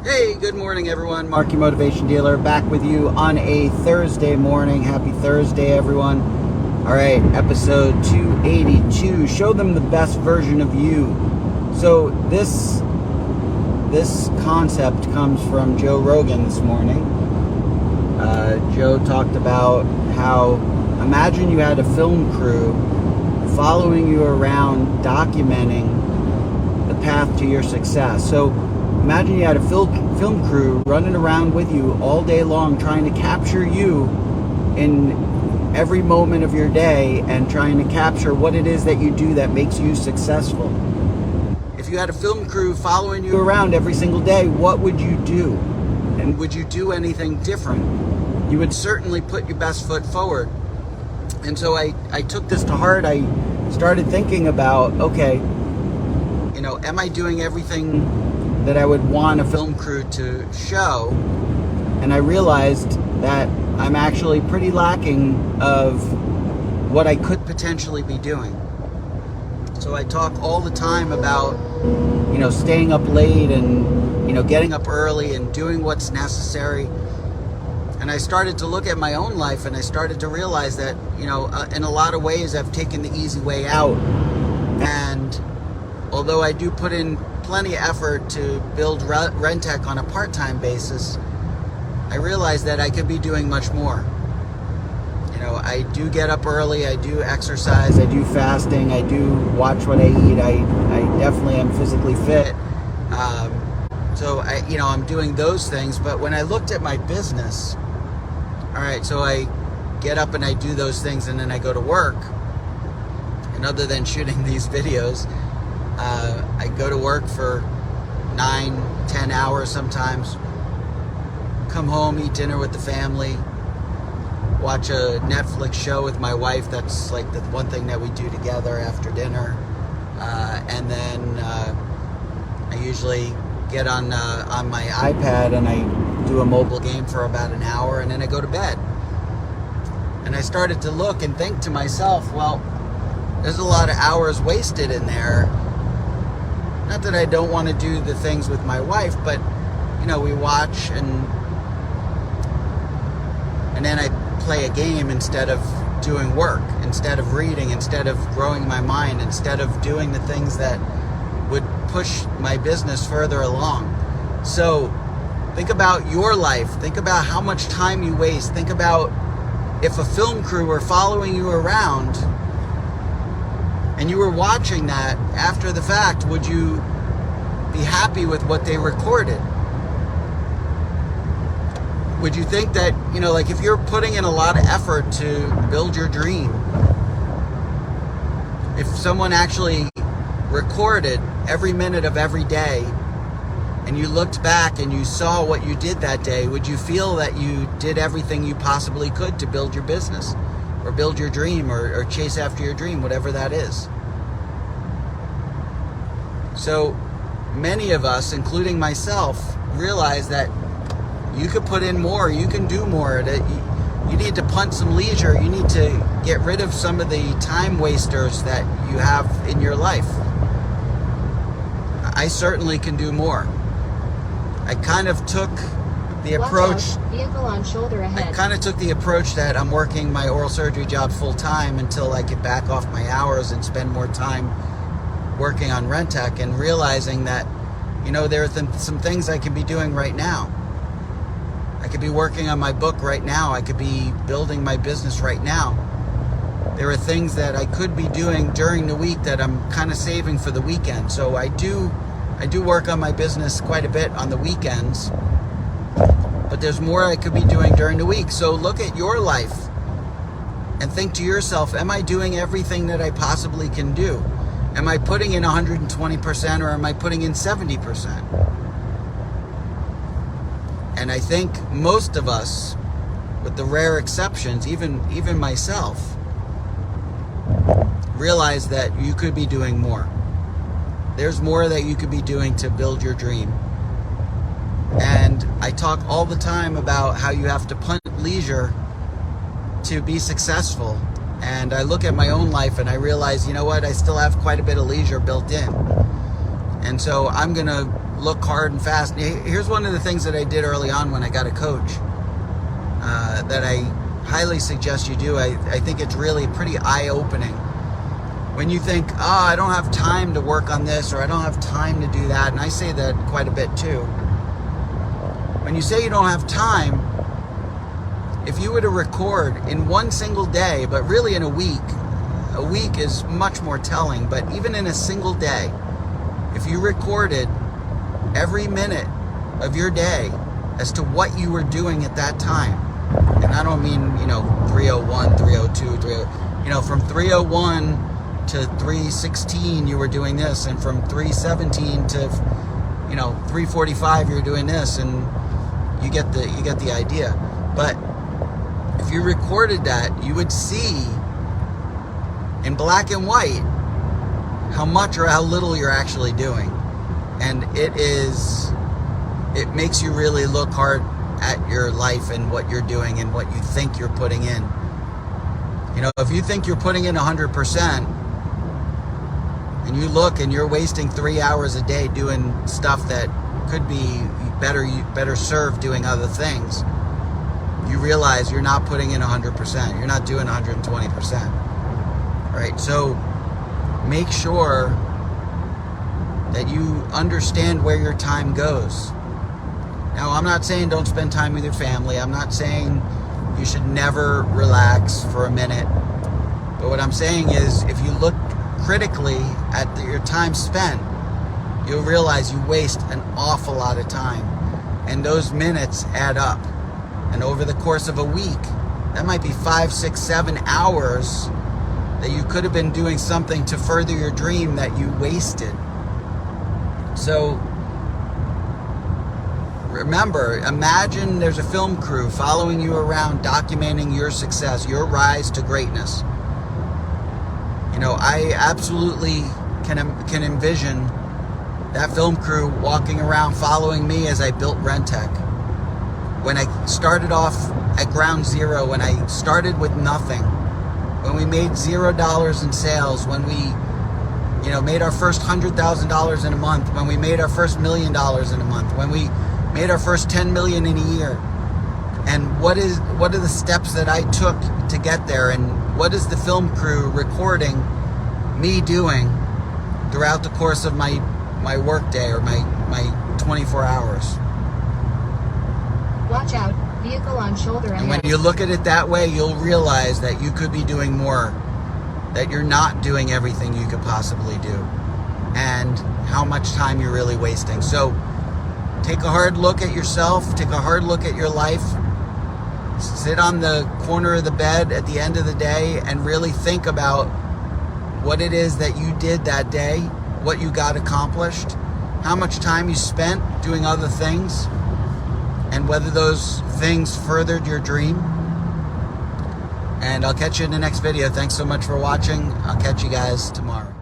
Hey, good morning everyone. Mark, your motivation dealer, back with you on a Thursday morning. Happy Thursday, everyone. All right, episode 282. Show them the best version of you. So this concept comes from Joe Rogan this morning. Joe talked about how, imagine you had a film crew following you around, documenting the path to your success. So imagine you had a film crew running around with you all day long, trying to capture you in every moment of your day and trying to capture what it is that you do that makes you successful. If you had a film crew following you around every single day, what would you do? And would you do anything different? You would certainly put your best foot forward. And so I took this to heart. I started thinking about, okay, am I doing everything that I would want a film crew to show? And I realized that I'm actually pretty lacking of what I could potentially be doing. So I talk all the time about, staying up late and, getting up early and doing what's necessary. And I started to look at my own life and I started to realize that, in a lot of ways I've taken the easy way out. And although I do put in plenty of effort to build Rentec on a part-time basis, I realize that I could be doing much more. I do get up early, I do exercise, I do fasting, I do watch what I eat, I definitely am physically fit. So I'm doing those things, but when I looked at my business, all right, so I get up and I do those things and then I go to work. And other than shooting these videos, I go to work for 9-10 hours sometimes, come home, eat dinner with the family, watch a Netflix show with my wife. That's like the one thing that we do together after dinner. And then I usually get on my iPad and I do a mobile game for about an hour and then I go to bed. And I started to look and think to myself, well, there's a lot of hours wasted in there. Not that I don't want to do the things with my wife, but we watch and then I play a game instead of doing work, instead of reading, instead of growing my mind, instead of doing the things that would push my business further along. So think about your life. Think about how much time you waste. Think about if a film crew were following you around and you were watching that after the fact, would you be happy with what they recorded? Would you think that, like if you're putting in a lot of effort to build your dream, if someone actually recorded every minute of every day and you looked back and you saw what you did that day, would you feel that you did everything you possibly could to build your business or build your dream or chase after your dream, whatever that is? So many of us, including myself, realize that you could put in more, you can do more, that you need to punt some leisure, you need to get rid of some of the time wasters that you have in your life. I certainly can do more. I kind of took the approach, vehicle on shoulder ahead. I kind of took the approach that I'm working my oral surgery job full time until I could back off my hours and spend more time working on Rentec, and realizing that, there are some things I can be doing right now. I could be working on my book right now. I could be building my business right now. There are things that I could be doing during the week that I'm kind of saving for the weekend. So I do work on my business quite a bit on the weekends, but there's more I could be doing during the week. So look at your life and think to yourself, am I doing everything that I possibly can do? Am I putting in 120% or am I putting in 70%? And I think most of us, with the rare exceptions, even myself, realize that you could be doing more. There's more that you could be doing to build your dream. And I talk all the time about how you have to punt leisure to be successful. And I look at my own life and I realize, I still have quite a bit of leisure built in. And so I'm going to look hard and fast. Here's one of the things that I did early on when I got a coach that I highly suggest you do. I think it's really pretty eye-opening. When you think, oh, I don't have time to work on this, or I don't have time to do that, and I say that quite a bit too. When you say you don't have time, if you were to record in one single day, but really in a week is much more telling, but even in a single day, if you recorded every minute of your day as to what you were doing at that time, and I don't mean, 3:01, 3:02, 3:00, from 3:01 to 3:16 you were doing this, and from 3:17 to 3:45 you're doing this, and you get the idea. But if you recorded that, you would see in black and white how much or how little you're actually doing. And it makes you really look hard at your life and what you're doing and what you think you're putting in. If you think you're putting in 100% and you look and you're wasting 3 hours a day doing stuff that could be better served doing other things, you realize you're not putting in 100%. You're not doing 120%. Right? So make sure that you understand where your time goes. Now, I'm not saying don't spend time with your family. I'm not saying you should never relax for a minute. But what I'm saying is, if you look critically at your time spent, you'll realize you waste an awful lot of time. And those minutes add up. And over the course of a week, that might be 5, 6, 7 hours that you could have been doing something to further your dream that you wasted. So remember, imagine there's a film crew following you around, documenting your success, your rise to greatness. I absolutely can envision that film crew walking around following me as I built Rentec. When I started off at ground zero, when I started with nothing, when we made $0 in sales, when we made our first $100,000 in a month, when we made our first $1 million in a month, when we made our first 10 million in a year. And what are the steps that I took to get there, and what is the film crew recording me doing throughout the course of my work day, or my 24 hours. Watch out, vehicle on shoulder ahead. And when you look at it that way, you'll realize that you could be doing more, that you're not doing everything you could possibly do, and how much time you're really wasting. So take a hard look at yourself, take a hard look at your life, sit on the corner of the bed at the end of the day and really think about what it is that you did that day, what you got accomplished, how much time you spent doing other things, and whether those things furthered your dream. And I'll catch you in the next video. Thanks so much for watching. I'll catch you guys tomorrow.